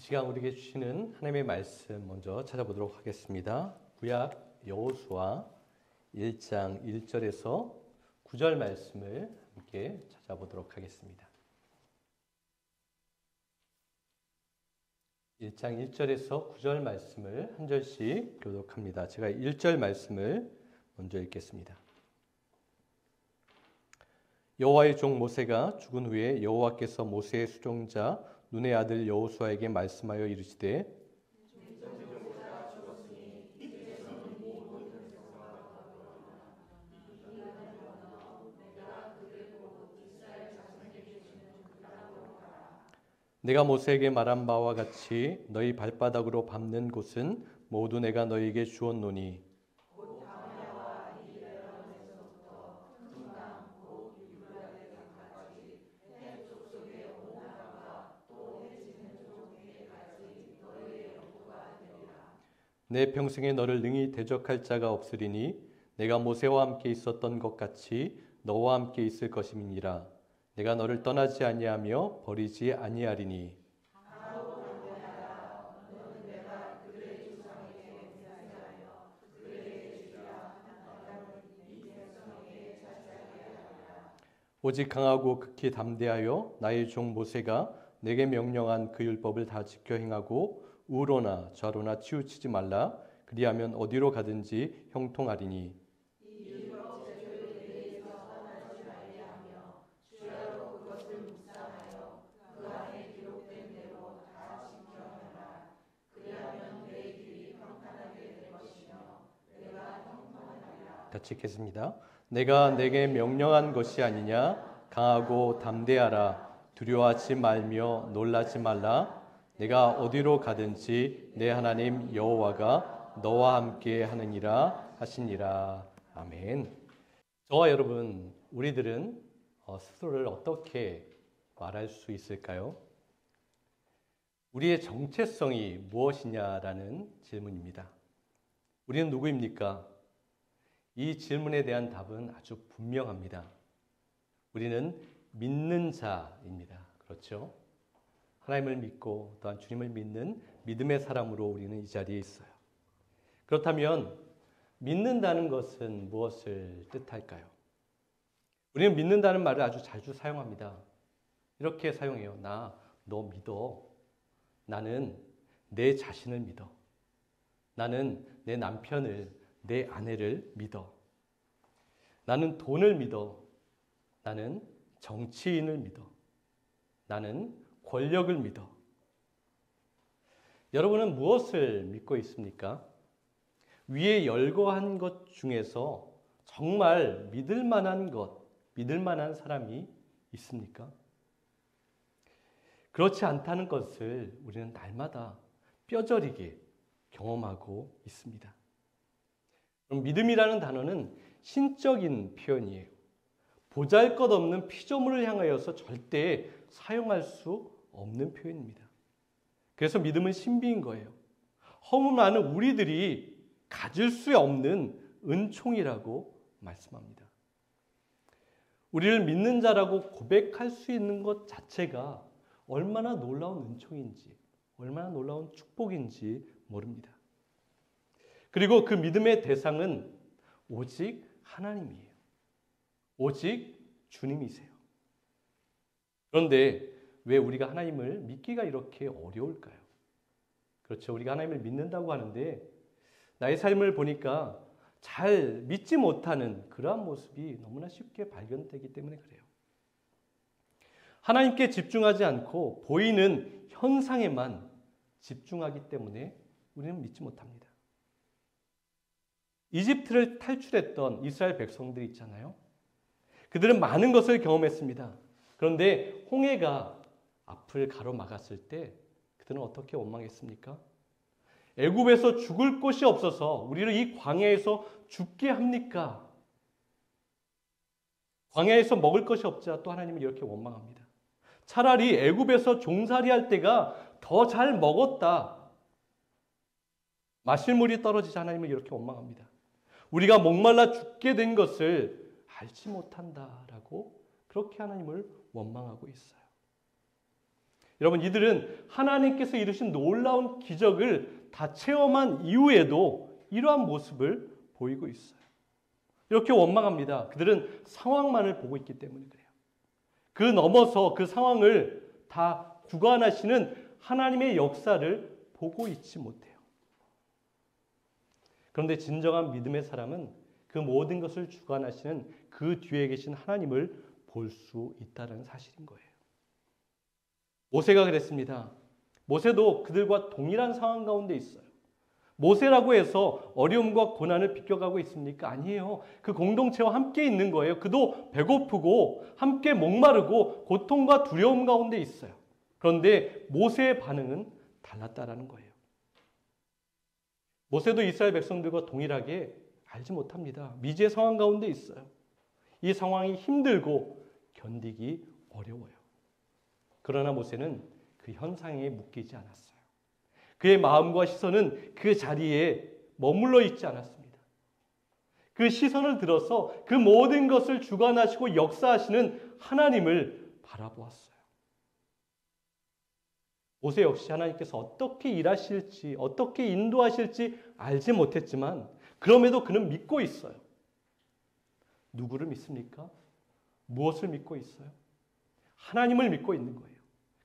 이 시간 우리에게 주시는 하나님의 말씀 먼저 찾아보도록 하겠습니다. 구약 여호수아 1장 1절에서 9절 말씀을 함께 찾아보도록 하겠습니다. 1장 1절에서 9절 말씀을 한 절씩 교독합니다. 제가 1절 말씀을 먼저 읽겠습니다. 여호와의 종 모세가 죽은 후에 여호와께서 모세의 수종자 눈의 아들 여호수아에게 말씀하여 이르시되 내가 모세에게 말한 바와 같이 너희 발바닥으로 밟는 곳은 모두 내가 너희에게 주었노니 내 평생에 너를 능히 대적할 자가 없으리니 내가 모세와 함께 있었던 것 같이 너와 함께 있을 것임이니라. 내가 너를 떠나지 아니하며 버리지 아니하리니. 오직 강하고 극히 담대하여 나의 종 모세가 내게 명령한 그 율법을 다 지켜 행하고 우로나 좌로나 치우치지 말라. 그리하면 어디로 가든지 형통하리니. 같이 읽겠습니다. 내가 내게 명령한 것이 아니냐. 강하고 담대하라. 두려워하지 말며 놀라지 말라. 내가 어디로 가든지 내 하나님 여호와가 너와 함께 하느니라 하시니라. 아멘. 저와 여러분, 우리들은 스스로를 어떻게 말할 수 있을까요? 우리의 정체성이 무엇이냐라는 질문입니다. 우리는 누구입니까? 이 질문에 대한 답은 아주 분명합니다. 우리는 믿는 자입니다. 그렇죠? 하나님을 믿고 또한 주님을 믿는 믿음의 사람으로 우리는 이 자리에 있어요. 그렇다면 믿는다는 것은 무엇을 뜻할까요? 우리는 믿는다는 말을 아주 자주 사용합니다. 이렇게 사용해요. 너 믿어. 나는 내 자신을 믿어. 나는 내 남편을, 내 아내를 믿어. 나는 돈을 믿어. 나는 정치인을 믿어. 나는 권력을 믿어. 여러분은 무엇을 믿고 있습니까? 위에 열거한 것 중에서 정말 믿을 만한 것, 믿을 만한 사람이 있습니까? 그렇지 않다는 것을 우리는 날마다 뼈저리게 경험하고 있습니다. 그럼 믿음이라는 단어는 신적인 표현이에요. 보잘것없는 피조물을 향하여서 절대 사용할 수 없는 표현입니다. 그래서 믿음은 신비인 거예요. 허무많은 우리들이 가질 수 없는 은총이라고 말씀합니다. 우리를 믿는 자라고 고백할 수 있는 것 자체가 얼마나 놀라운 은총인지, 얼마나 놀라운 축복인지 모릅니다. 그리고 그 믿음의 대상은 오직 하나님이에요. 오직 주님이세요. 그런데 왜 우리가 하나님을 믿기가 이렇게 어려울까요? 그렇죠. 우리가 하나님을 믿는다고 하는데 나의 삶을 보니까 잘 믿지 못하는 그러한 모습이 너무나 쉽게 발견되기 때문에 그래요. 하나님께 집중하지 않고 보이는 현상에만 집중하기 때문에 우리는 믿지 못합니다. 이집트를 탈출했던 이스라엘 백성들이 있잖아요. 그들은 많은 것을 경험했습니다. 그런데 홍해가 앞을 가로막았을 때 그들은 어떻게 원망했습니까? 애굽에서 죽을 곳이 없어서 우리를 이 광야에서 죽게 합니까? 광야에서 먹을 것이 없자 또 하나님은 이렇게 원망합니다. 차라리 애굽에서 종살이할 때가 더 잘 먹었다. 마실 물이 떨어지자 하나님은 이렇게 원망합니다. 우리가 목말라 죽게 된 것을 알지 못한다라고 그렇게 하나님을 원망하고 있어요. 여러분, 이들은 하나님께서 이루신 놀라운 기적을 다 체험한 이후에도 이러한 모습을 보이고 있어요. 이렇게 원망합니다. 그들은 상황만을 보고 있기 때문에 그래요. 그 넘어서 그 상황을 다 주관하시는 하나님의 역사를 보고 있지 못해요. 그런데 진정한 믿음의 사람은 그 모든 것을 주관하시는 그 뒤에 계신 하나님을 볼 수 있다는 사실인 거예요. 모세가 그랬습니다. 모세도 그들과 동일한 상황 가운데 있어요. 모세라고 해서 어려움과 고난을 비껴가고 있습니까? 아니에요. 그 공동체와 함께 있는 거예요. 그도 배고프고 함께 목마르고 고통과 두려움 가운데 있어요. 그런데 모세의 반응은 달랐다라는 거예요. 모세도 이스라엘 백성들과 동일하게 알지 못합니다. 미지의 상황 가운데 있어요. 이 상황이 힘들고 견디기 어려워요. 그러나 모세는 그 현상에 묶이지 않았어요. 그의 마음과 시선은 그 자리에 머물러 있지 않았습니다. 그 시선을 들어서 그 모든 것을 주관하시고 역사하시는 하나님을 바라보았어요. 모세 역시 하나님께서 어떻게 일하실지, 어떻게 인도하실지 알지 못했지만 그럼에도 그는 믿고 있어요. 누구를 믿습니까? 무엇을 믿고 있어요? 하나님을 믿고 있는 거예요.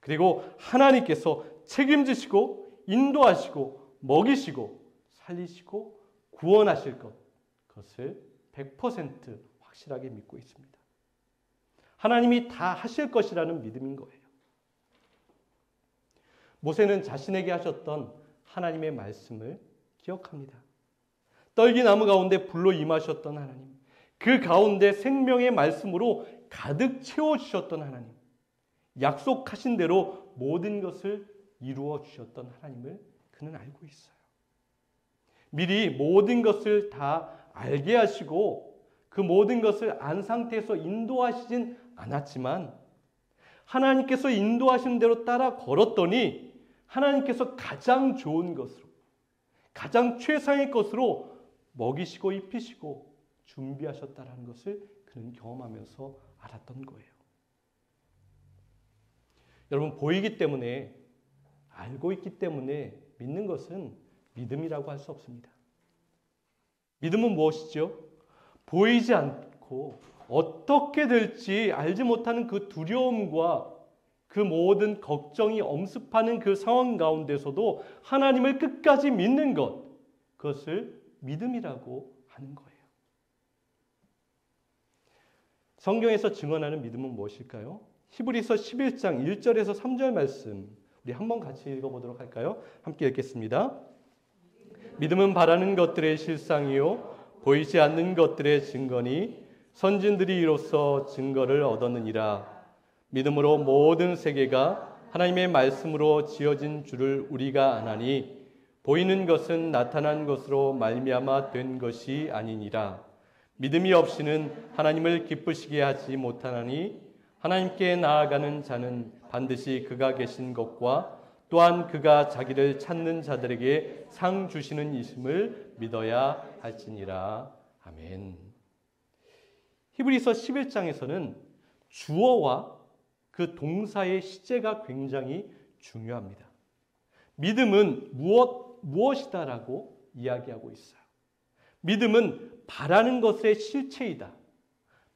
그리고 하나님께서 책임지시고 인도하시고 먹이시고 살리시고 구원하실 것, 그것을 100% 확실하게 믿고 있습니다. 하나님이 다 하실 것이라는 믿음인 거예요. 모세는 자신에게 하셨던 하나님의 말씀을 기억합니다. 떨기나무 가운데 불로 임하셨던 하나님, 그 가운데 생명의 말씀으로 가득 채워주셨던 하나님, 약속하신 대로 모든 것을 이루어 주셨던 하나님을 그는 알고 있어요. 미리 모든 것을 다 알게 하시고 그 모든 것을 안 상태에서 인도하시진 않았지만 하나님께서 인도하신 대로 따라 걸었더니 하나님께서 가장 좋은 것으로, 가장 최상의 것으로 먹이시고 입히시고 준비하셨다는 것을 그는 경험하면서 알았던 거예요. 여러분, 보이기 때문에, 알고 있기 때문에 믿는 것은 믿음이라고 할 수 없습니다. 믿음은 무엇이죠? 보이지 않고 어떻게 될지 알지 못하는 그 두려움과 그 모든 걱정이 엄습하는 그 상황 가운데서도 하나님을 끝까지 믿는 것, 그것을 믿음이라고 하는 거예요. 성경에서 증언하는 믿음은 무엇일까요? 히브리서 11장 1절에서 3절 말씀 우리 한번 같이 읽어보도록 할까요? 함께 읽겠습니다. 믿음은 바라는 것들의 실상이요 보이지 않는 것들의 증거니 선진들이 이로써 증거를 얻었느니라. 믿음으로 모든 세계가 하나님의 말씀으로 지어진 줄을 우리가 아나니 보이는 것은 나타난 것으로 말미암아 된 것이 아니니라. 믿음이 없이는 하나님을 기쁘시게 하지 못하나니 하나님께 나아가는 자는 반드시 그가 계신 것과 또한 그가 자기를 찾는 자들에게 상 주시는 이심을 믿어야 할지니라. 아멘. 히브리서 11장에서는 주어와 그 동사의 시제가 굉장히 중요합니다. 믿음은 무엇이다라고 이야기하고 있어요. 믿음은 바라는 것의 실체이다.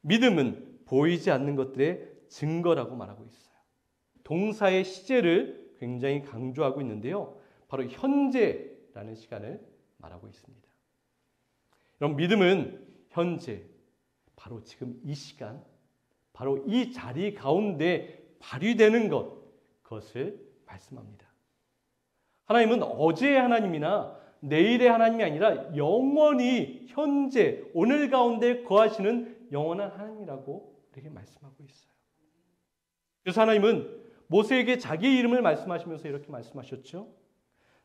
믿음은 보이지 않는 것들의 증거라고 말하고 있어요. 동사의 시제를 굉장히 강조하고 있는데요. 바로 현재라는 시간을 말하고 있습니다. 여러분, 믿음은 현재, 바로 지금 이 시간, 바로 이 자리 가운데 발휘되는 것, 그것을 말씀합니다. 하나님은 어제의 하나님이나 내일의 하나님이 아니라 영원히 현재, 오늘 가운데 거하시는 영원한 하나님이라고 이렇게 말씀하고 있어요. 그래서 하나님은 모세에게 자기 이름을 말씀하시면서 이렇게 말씀하셨죠.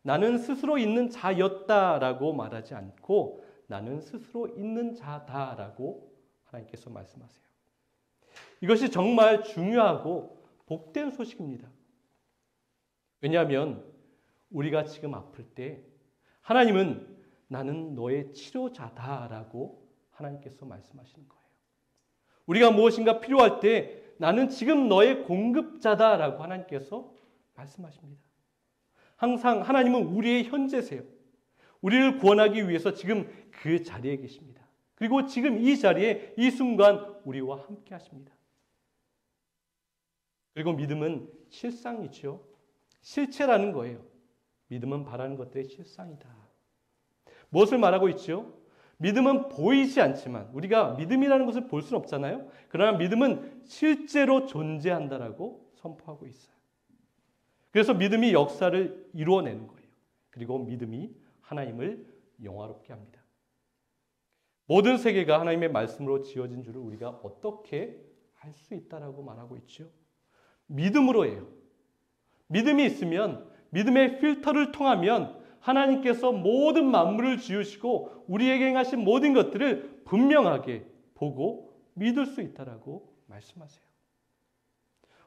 나는 스스로 있는 자였다라고 말하지 않고 나는 스스로 있는 자다라고 하나님께서 말씀하세요. 이것이 정말 중요하고 복된 소식입니다. 왜냐하면 우리가 지금 아플 때 하나님은 나는 너의 치료자다라고 하나님께서 말씀하시는 거예요. 우리가 무엇인가 필요할 때 나는 지금 너의 공급자다라고 하나님께서 말씀하십니다. 항상 하나님은 우리의 현재세요. 우리를 구원하기 위해서 지금 그 자리에 계십니다. 그리고 지금 이 자리에 이 순간 우리와 함께 하십니다. 그리고 믿음은 실상이죠. 실체라는 거예요. 믿음은 바라는 것들의 실상이다. 무엇을 말하고 있죠? 믿음은 보이지 않지만 우리가 믿음이라는 것을 볼 수는 없잖아요. 그러나 믿음은 실제로 존재한다라고 선포하고 있어요. 그래서 믿음이 역사를 이루어내는 거예요. 그리고 믿음이 하나님을 영화롭게 합니다. 모든 세계가 하나님의 말씀으로 지어진 줄을 우리가 어떻게 알 수 있다라고 말하고 있죠? 믿음으로예요. 믿음이 있으면 믿음의 필터를 통하면 하나님께서 모든 만물을 지으시고 우리에게 행하신 모든 것들을 분명하게 보고 믿을 수 있다라고 말씀하세요.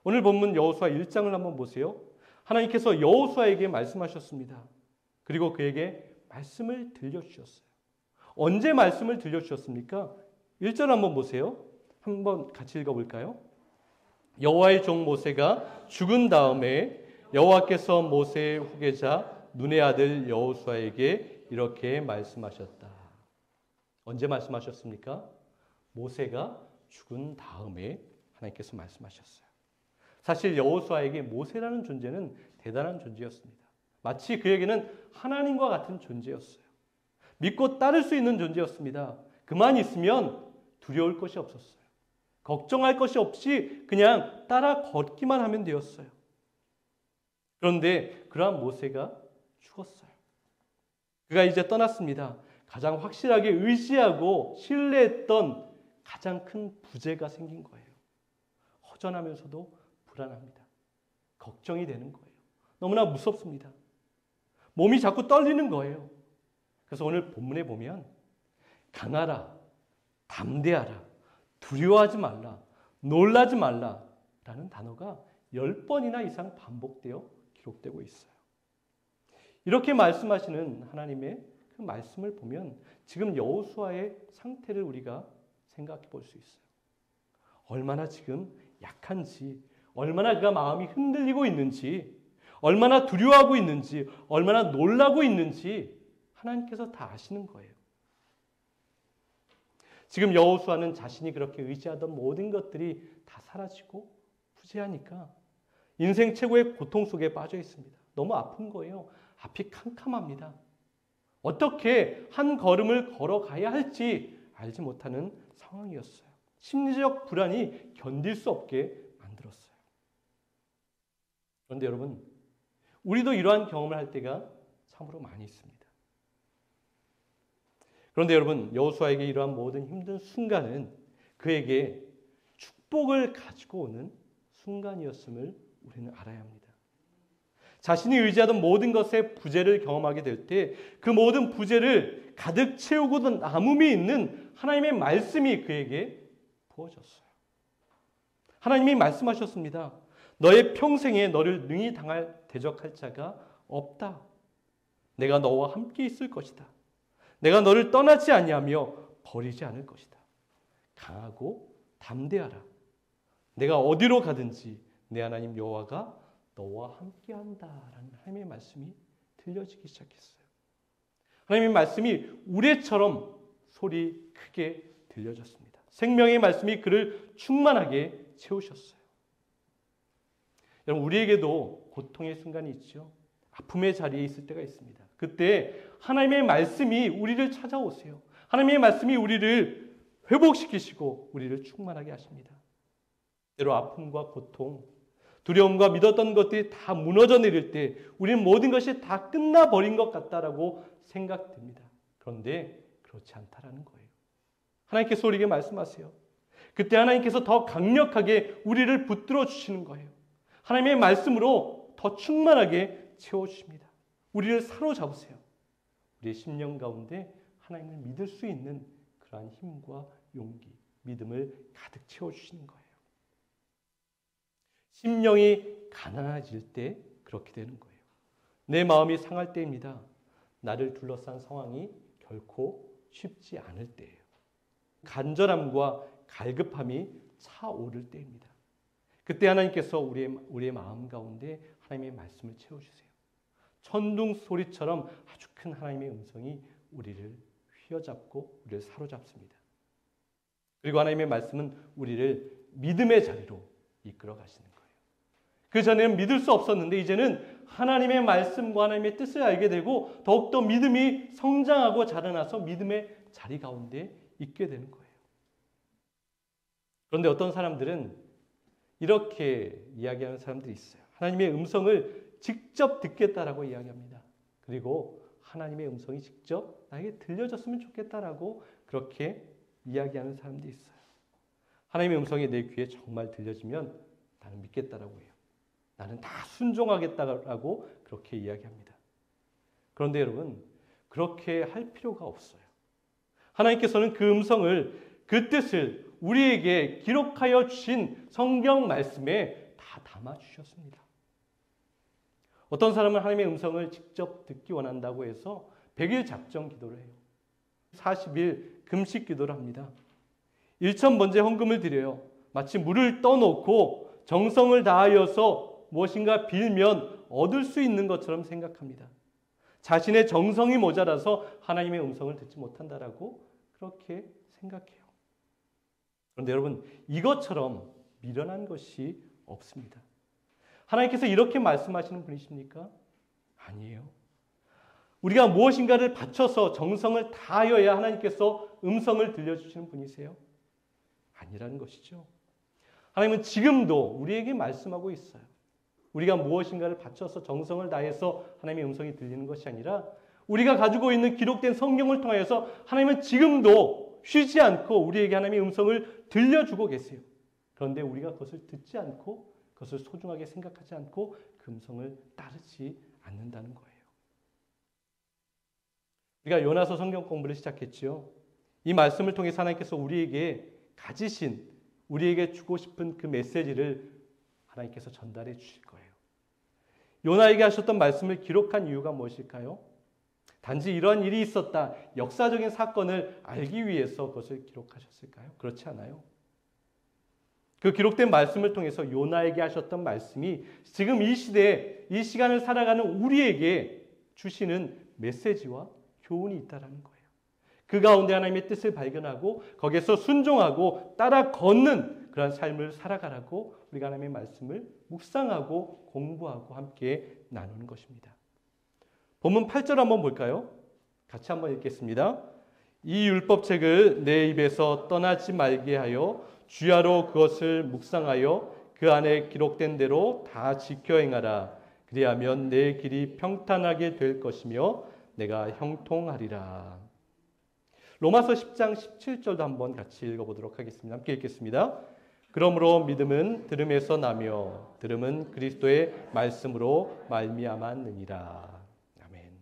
오늘 본문 여호수아 1장을 한번 보세요. 하나님께서 여호수아에게 말씀하셨습니다. 그리고 그에게 말씀을 들려주셨어요. 언제 말씀을 들려주셨습니까? 1절 한번 보세요. 한번 같이 읽어볼까요? 여호와의 종 모세가 죽은 다음에 여호와께서 모세의 후계자 눈의 아들 여호수아에게 이렇게 말씀하셨다. 언제 말씀하셨습니까? 모세가 죽은 다음에 하나님께서 말씀하셨어요. 사실 여호수아에게 모세라는 존재는 대단한 존재였습니다. 마치 그에게는 하나님과 같은 존재였어요. 믿고 따를 수 있는 존재였습니다. 그만 있으면 두려울 것이 없었어요. 걱정할 것이 없이 그냥 따라 걷기만 하면 되었어요. 그런데 그러한 모세가 죽었어요. 그가 이제 떠났습니다. 가장 확실하게 의지하고 신뢰했던 가장 큰 부재가 생긴 거예요. 허전하면서도 불안합니다. 걱정이 되는 거예요. 너무나 무섭습니다. 몸이 자꾸 떨리는 거예요. 그래서 오늘 본문에 보면 강하라, 담대하라, 두려워하지 말라, 놀라지 말라 라는 단어가 10번이나 이상 반복되어 기록되고 있어요. 이렇게 말씀하시는 하나님의 그 말씀을 보면 지금 여호수아의 상태를 우리가 생각해 볼 수 있어요. 얼마나 지금 약한지, 얼마나 그가 마음이 흔들리고 있는지, 얼마나 두려워하고 있는지, 얼마나 놀라고 있는지 하나님께서 다 아시는 거예요. 지금 여호수아는 자신이 그렇게 의지하던 모든 것들이 다 사라지고 부재하니까 인생 최고의 고통 속에 빠져 있습니다. 너무 아픈 거예요. 앞이 캄캄합니다. 어떻게 한 걸음을 걸어가야 할지 알지 못하는 상황이었어요. 심리적 불안이 견딜 수 없게 만들었어요. 그런데 여러분, 우리도 이러한 경험을 할 때가 참으로 많이 있습니다. 그런데 여러분, 여호수아에게 이러한 모든 힘든 순간은 그에게 축복을 가지고 오는 순간이었음을 우리는 알아야 합니다. 자신이 의지하던 모든 것의 부재를 경험하게 될 때 그 모든 부재를 가득 채우고 남음이 있는 하나님의 말씀이 그에게 부어졌어요. 하나님이 말씀하셨습니다. 너의 평생에 너를 능히 대적할 자가 없다. 내가 너와 함께 있을 것이다. 내가 너를 떠나지 아니하며 버리지 않을 것이다. 강하고 담대하라. 내가 어디로 가든지 내 하나님 여호와가 너와 함께한다라는 하나님의 말씀이 들려지기 시작했어요. 하나님의 말씀이 우레처럼 소리 크게 들려졌습니다. 생명의 말씀이 그를 충만하게 채우셨어요. 여러분, 우리에게도 고통의 순간이 있죠. 아픔의 자리에 있을 때가 있습니다. 그때 하나님의 말씀이 우리를 찾아오세요. 하나님의 말씀이 우리를 회복시키시고 우리를 충만하게 하십니다. 때로 아픔과 고통, 두려움과 믿었던 것들이 다 무너져 내릴 때 우리는 모든 것이 다 끝나버린 것 같다라고 생각됩니다. 그런데 그렇지 않다라는 거예요. 하나님께서 우리에게 말씀하세요. 그때 하나님께서 더 강력하게 우리를 붙들어 주시는 거예요. 하나님의 말씀으로 더 충만하게 채워주십니다. 우리를 사로잡으세요. 우리의 심령 가운데 하나님을 믿을 수 있는 그러한 힘과 용기, 믿음을 가득 채워주시는 거예요. 심령이 가난해질 때 그렇게 되는 거예요. 내 마음이 상할 때입니다. 나를 둘러싼 상황이 결코 쉽지 않을 때예요. 간절함과 갈급함이 차오를 때입니다. 그때 하나님께서 우리의 마음 가운데 하나님의 말씀을 채워주세요. 천둥 소리처럼 아주 큰 하나님의 음성이 우리를 휘어잡고 우리를 사로잡습니다. 그리고 하나님의 말씀은 우리를 믿음의 자리로 이끌어 가시는 거예요. 그 전에는 믿을 수 없었는데 이제는 하나님의 말씀과 하나님의 뜻을 알게 되고 더욱더 믿음이 성장하고 자라나서 믿음의 자리 가운데 있게 되는 거예요. 그런데 어떤 사람들은 이렇게 이야기하는 사람들이 있어요. 하나님의 음성을 직접 듣겠다라고 이야기합니다. 그리고 하나님의 음성이 직접 나에게 들려졌으면 좋겠다라고 그렇게 이야기하는 사람들이 있어요. 하나님의 음성이 내 귀에 정말 들려지면 나는 믿겠다라고 해요. 나는 다 순종하겠다라고 그렇게 이야기합니다. 그런데 여러분, 그렇게 할 필요가 없어요. 하나님께서는 그 음성을, 그 뜻을 우리에게 기록하여 주신 성경 말씀에 다 담아 주셨습니다. 어떤 사람은 하나님의 음성을 직접 듣기 원한다고 해서 100일 작정 기도를 해요. 40일 금식 기도를 합니다. 1,000번째 헌금을 드려요. 마치 물을 떠놓고 정성을 다하여서 무엇인가 빌면 얻을 수 있는 것처럼 생각합니다. 자신의 정성이 모자라서 하나님의 음성을 듣지 못한다라고 그렇게 생각해요. 그런데 여러분, 이것처럼 미련한 것이 없습니다. 하나님께서 이렇게 말씀하시는 분이십니까? 아니에요. 우리가 무엇인가를 바쳐서 정성을 다하여야 하나님께서 음성을 들려주시는 분이세요? 아니라는 것이죠. 하나님은 지금도 우리에게 말씀하고 있어요. 우리가 무엇인가를 바쳐서 정성을 다해서 하나님의 음성이 들리는 것이 아니라 우리가 가지고 있는 기록된 성경을 통하여서 하나님은 지금도 쉬지 않고 우리에게 하나님의 음성을 들려주고 계세요. 그런데 우리가 그것을 듣지 않고 그것을 소중하게 생각하지 않고 그 음성을 따르지 않는다는 거예요. 우리가 요나서 성경 공부를 시작했지요. 이 말씀을 통해서 하나님께서 우리에게 가지신, 우리에게 주고 싶은 그 메시지를 하나님께서 전달해 주실 거예요. 요나에게 하셨던 말씀을 기록한 이유가 무엇일까요? 단지 이러한 일이 있었다, 역사적인 사건을 알기 위해서 그것을 기록하셨을까요? 그렇지 않아요. 그 기록된 말씀을 통해서 요나에게 하셨던 말씀이 지금 이 시대에, 이 시간을 살아가는 우리에게 주시는 메시지와 교훈이 있다는 거예요. 그 가운데 하나님의 뜻을 발견하고 거기에서 순종하고 따라 걷는 그런 삶을 살아가라고 우리가 하나님의 말씀을 묵상하고 공부하고 함께 나누는 것입니다. 본문 8절 한번 볼까요? 같이 한번 읽겠습니다. 이 율법책을 내 입에서 떠나지 말게 하여 주야로 그것을 묵상하여 그 안에 기록된 대로 다 지켜 행하라. 그리하면 내 길이 평탄하게 될 것이며 내가 형통하리라. 로마서 10장 17절도 한번 같이 읽어보도록 하겠습니다. 함께 읽겠습니다. 그러므로 믿음은 들음에서 나며 들음은 그리스도의 말씀으로 말미암았느니라. 아멘.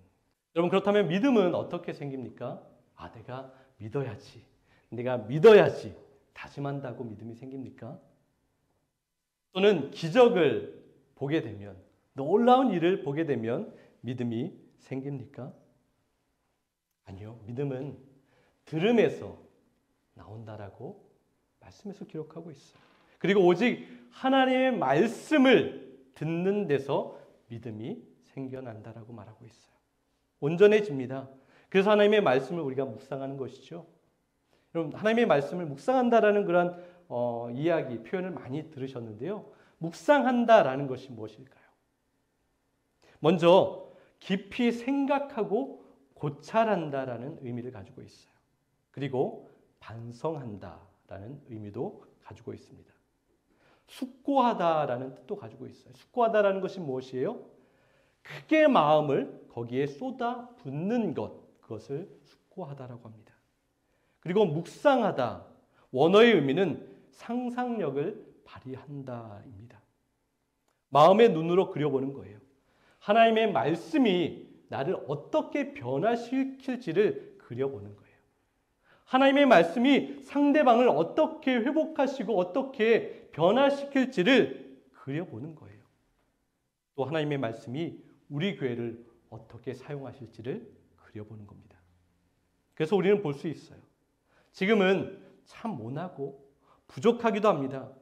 여러분, 그렇다면 믿음은 어떻게 생깁니까? 내가 믿어야지. 내가 믿어야지. 다짐한다고 믿음이 생깁니까? 또는 기적을 보게 되면, 놀라운 일을 보게 되면 믿음이 생깁니까? 아니요. 믿음은 들음에서 나온다라고 말씀에서 기록하고 있어요. 그리고 오직 하나님의 말씀을 듣는 데서 믿음이 생겨난다라고 말하고 있어요. 온전해집니다. 그래서 하나님의 말씀을 우리가 묵상하는 것이죠. 여러분, 하나님의 말씀을 묵상한다라는 그런 이야기, 표현을 많이 들으셨는데요. 묵상한다라는 것이 무엇일까요? 먼저 깊이 생각하고 고찰한다라는 의미를 가지고 있어요. 그리고 반성한다라는 의미도 가지고 있습니다. 숙고하다라는 뜻도 가지고 있어요. 숙고하다라는 것이 무엇이에요? 크게 마음을 거기에 쏟아 붓는 것, 그것을 숙고하다라고 합니다. 그리고 묵상하다, 원어의 의미는 상상력을 발휘한다입니다. 마음의 눈으로 그려보는 거예요. 하나님의 말씀이 나를 어떻게 변화시킬지를 그려보는 거예요. 하나님의 말씀이 상대방을 어떻게 회복하시고 어떻게 변화시킬지를 그려보는 거예요. 또 하나님의 말씀이 우리 교회를 어떻게 사용하실지를 그려보는 겁니다. 그래서 우리는 볼 수 있어요. 지금은 참 모나고 부족하기도 합니다.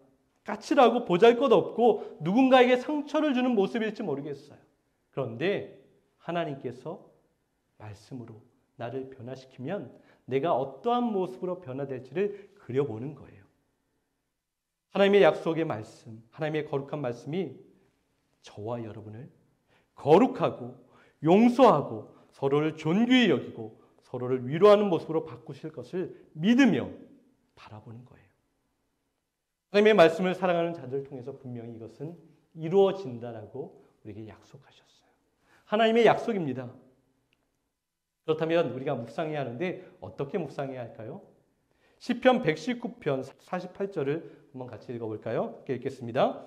까칠하고 보잘것없고 누군가에게 상처를 주는 모습일지 모르겠어요. 그런데 하나님께서 말씀으로 나를 변화시키면 내가 어떠한 모습으로 변화될지를 그려보는 거예요. 하나님의 약속의 말씀, 하나님의 거룩한 말씀이 저와 여러분을 거룩하고 용서하고 서로를 존귀히 여기고 서로를 위로하는 모습으로 바꾸실 것을 믿으며 바라보는 거예요. 하나님의 말씀을 사랑하는 자들을 통해서 분명히 이것은 이루어진다라고 우리에게 약속하셨어요. 하나님의 약속입니다. 그렇다면 우리가 묵상해야 하는데 어떻게 묵상해야 할까요? 시편 119편 48절을 한번 같이 읽어볼까요? 읽겠습니다.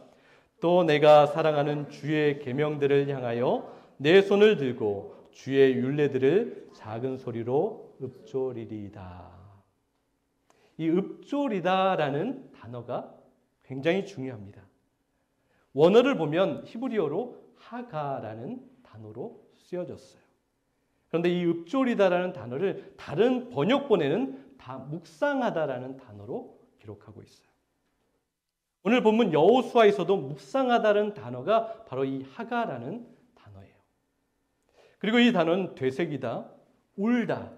또 내가 사랑하는 주의 계명들을 향하여 내 손을 들고 주의 율례들을 작은 소리로 읊조리리이다. 이 읊조리다라는 단어가 굉장히 중요합니다. 원어를 보면 히브리어로 하가라는 단어로 쓰여졌어요. 그런데 이 읊조리다라는 단어를 다른 번역본에는 다 묵상하다라는 단어로 기록하고 있어요. 오늘 본문 여호수아에서도 묵상하다라는 단어가 바로 이 하가라는 단어예요. 그리고 이 단어는 되새기다, 울다,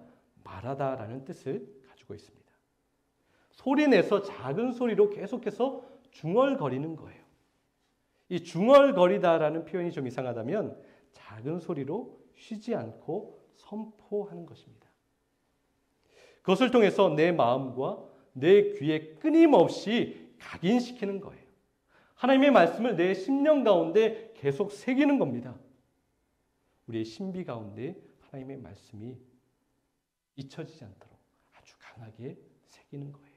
말하다라는 뜻을 가지고 있습니다. 소리내서 작은 소리로 계속해서 중얼거리는 거예요. 이 중얼거리다라는 표현이 좀 이상하다면 작은 소리로 쉬지 않고 선포하는 것입니다. 그것을 통해서 내 마음과 내 귀에 끊임없이 각인시키는 거예요. 하나님의 말씀을 내 심령 가운데 계속 새기는 겁니다. 우리의 신비 가운데 하나님의 말씀이 잊혀지지 않도록 아주 강하게 새기는 거예요.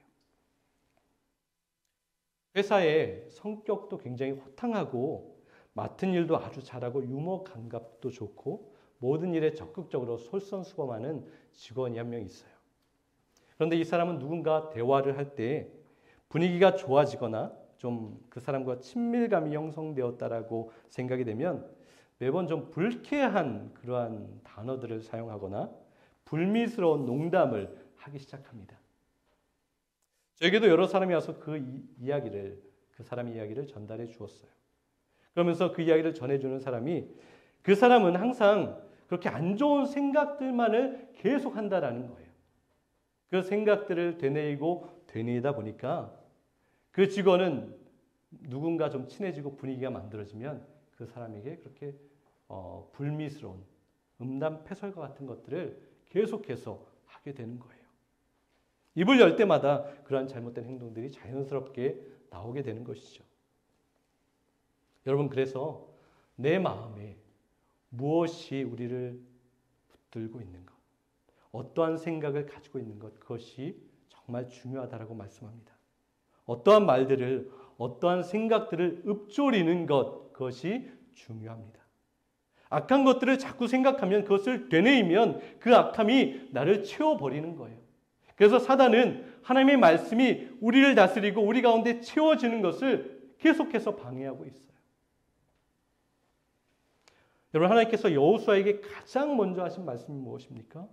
회사의 성격도 굉장히 호탕하고 맡은 일도 아주 잘하고 유머 감각도 좋고 모든 일에 적극적으로 솔선수범하는 직원이 한 명 있어요. 그런데 이 사람은 누군가 대화를 할 때 분위기가 좋아지거나 좀 그 사람과 친밀감이 형성되었다라고 생각이 되면 매번 좀 불쾌한 그러한 단어들을 사용하거나 불미스러운 농담을 하기 시작합니다. 저에게도 여러 사람이 와서 그 사람의 이야기를 전달해 주었어요. 그러면서 그 이야기를 전해주는 사람이 그 사람은 항상 그렇게 안 좋은 생각들만을 계속 한다라는 거예요. 그 생각들을 되뇌이다 보니까 그 직원은 누군가 좀 친해지고 분위기가 만들어지면 그 사람에게 그렇게 불미스러운 음담패설과 같은 것들을 계속해서 하게 되는 거예요. 입을 열 때마다 그러한 잘못된 행동들이 자연스럽게 나오게 되는 것이죠. 여러분, 그래서 내 마음에 무엇이 우리를 붙들고 있는 것, 어떠한 생각을 가지고 있는 것, 그것이 정말 중요하다라고 말씀합니다. 어떠한 말들을, 어떠한 생각들을 읊조리는 것, 그것이 중요합니다. 악한 것들을 자꾸 생각하면 그것을 되뇌이면 그 악함이 나를 채워버리는 거예요. 그래서 사단은 하나님의 말씀이 우리를 다스리고 우리 가운데 채워지는 것을 계속해서 방해하고 있어요. 여러분, 하나님께서 여호수아에게 가장 먼저 하신 말씀이 무엇입니까?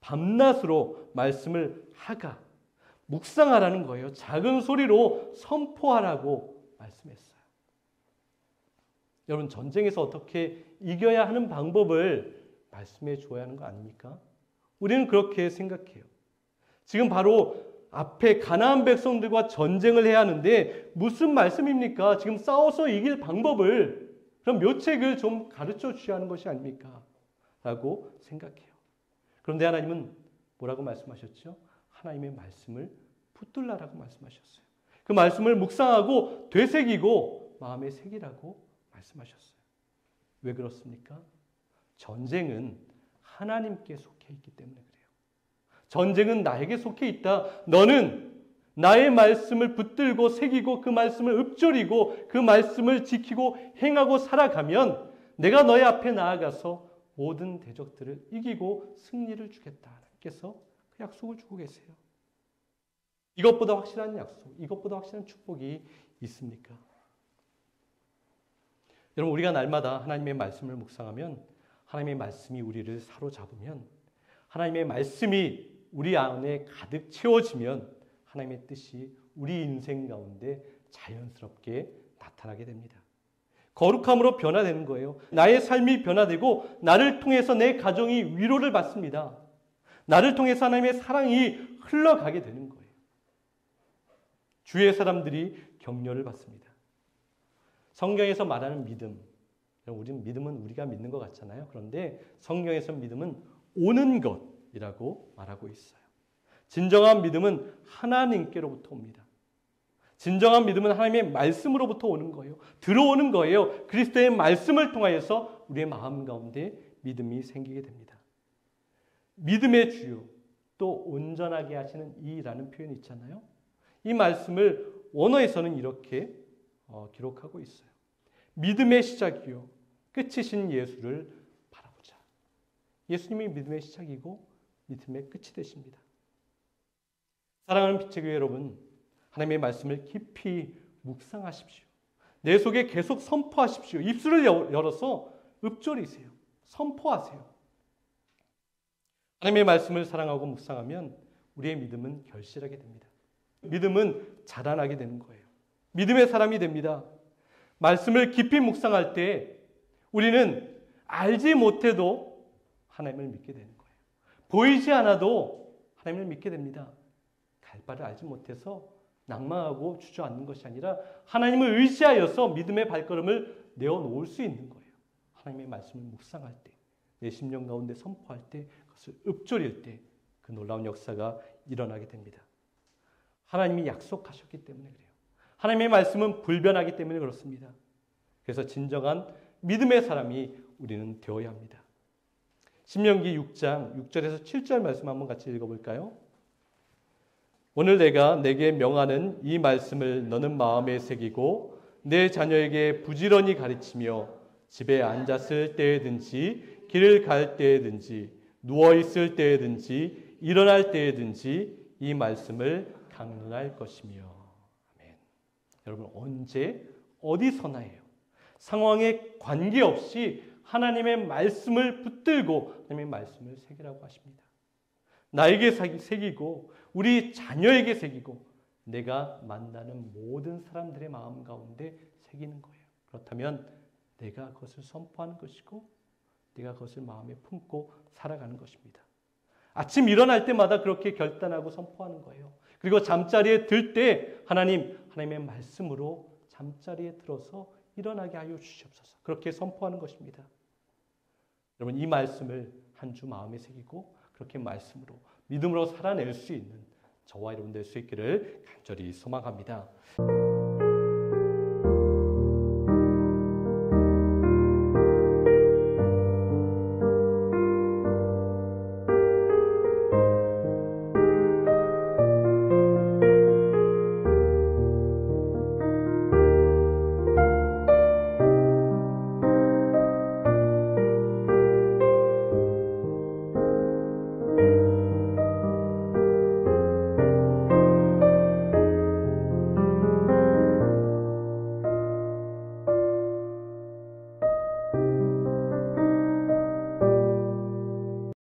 밤낮으로 말씀을 하가, 묵상하라는 거예요. 작은 소리로 선포하라고 말씀했어요. 여러분, 전쟁에서 어떻게 이겨야 하는 방법을 말씀해 주어야 하는 거 아닙니까? 우리는 그렇게 생각해요. 지금 바로 앞에 가나안 백성들과 전쟁을 해야 하는데 무슨 말씀입니까? 지금 싸워서 이길 방법을 그럼 묘책을 좀 가르쳐 주셔야 하는 것이 아닙니까? 라고 생각해요. 그런데 하나님은 뭐라고 말씀하셨죠? 하나님의 말씀을 붙들라라고 말씀하셨어요. 그 말씀을 묵상하고 되새기고 마음에 새기라고 말씀하셨어요. 왜 그렇습니까? 전쟁은 하나님께 속해 있기 때문에 그래요. 전쟁은 나에게 속해 있다. 너는 나의 말씀을 붙들고 새기고 그 말씀을 읊조리고 그 말씀을 지키고 행하고 살아가면 내가 너의 앞에 나아가서 모든 대적들을 이기고 승리를 주겠다. 하나님께서 그 약속을 주고 계세요. 이것보다 확실한 약속, 이것보다 확실한 축복이 있습니까? 여러분, 우리가 날마다 하나님의 말씀을 묵상하면 하나님의 말씀이 우리를 사로잡으면 하나님의 말씀이 우리 안에 가득 채워지면 하나님의 뜻이 우리 인생 가운데 자연스럽게 나타나게 됩니다. 거룩함으로 변화되는 거예요. 나의 삶이 변화되고 나를 통해서 내 가정이 위로를 받습니다. 나를 통해서 하나님의 사랑이 흘러가게 되는 거예요. 주위의 사람들이 격려를 받습니다. 성경에서 말하는 믿음, 우리는 믿음은 우리가 믿는 것 같잖아요. 그런데 성경에서 믿음은 오는 것이라고 말하고 있어요. 진정한 믿음은 하나님께로부터 옵니다. 진정한 믿음은 하나님의 말씀으로부터 오는 거예요. 들어오는 거예요. 그리스도의 말씀을 통하여서 우리의 마음 가운데 믿음이 생기게 됩니다. 믿음의 주요, 또 온전하게 하시는 이라는 표현이 있잖아요. 이 말씀을 원어에서는 이렇게 기록하고 있어요. 믿음의 시작이요 끝이신 예수를 바라보자. 예수님이 믿음의 시작이고 믿음의 끝이 되십니다. 사랑하는 빛의 교회 여러분, 하나님의 말씀을 깊이 묵상하십시오. 내 속에 계속 선포하십시오. 입술을 열어서 읊조리세요. 선포하세요. 하나님의 말씀을 사랑하고 묵상하면 우리의 믿음은 결실하게 됩니다. 믿음은 자라나게 되는 거예요. 믿음의 사람이 됩니다. 말씀을 깊이 묵상할 때 우리는 알지 못해도 하나님을 믿게 되는 거예요. 보이지 않아도 하나님을 믿게 됩니다. 갈 바를 알지 못해서 낭망하고 주저앉는 것이 아니라 하나님을 의지하여서 믿음의 발걸음을 내어놓을 수 있는 거예요. 하나님의 말씀을 묵상할 때, 내 심령 가운데 선포할 때, 그것을 읊조릴 때 그 놀라운 역사가 일어나게 됩니다. 하나님이 약속하셨기 때문에 그래요. 하나님의 말씀은 불변하기 때문에 그렇습니다. 그래서 진정한 믿음의 사람이 우리는 되어야 합니다. 신명기 6장 6절에서 7절 말씀 한번 같이 읽어볼까요? 오늘 내가 내게 명하는 이 말씀을 너는 마음에 새기고 내 자녀에게 부지런히 가르치며 집에 앉았을 때에든지 길을 갈 때에든지 누워있을 때에든지 일어날 때에든지 이 말씀을 강론할 것이며. 아멘. 여러분 언제 어디서나예요. 상황에 관계없이 하나님의 말씀을 붙들고 하나님의 말씀을 새기라고 하십니다. 나에게 새기고 우리 자녀에게 새기고 내가 만나는 모든 사람들의 마음 가운데 새기는 거예요. 그렇다면 내가 그것을 선포하는 것이고 내가 그것을 마음에 품고 살아가는 것입니다. 아침 일어날 때마다 그렇게 결단하고 선포하는 거예요. 그리고 잠자리에 들 때 하나님의 말씀으로 잠자리에 들어서 일어나게 하여 주시옵소서. 그렇게 선포하는 것입니다. 여러분 이 말씀을 한 주 마음에 새기고 그렇게 말씀으로 믿음으로 살아낼 수 있는 저와 여러분 될 수 있기를 간절히 소망합니다.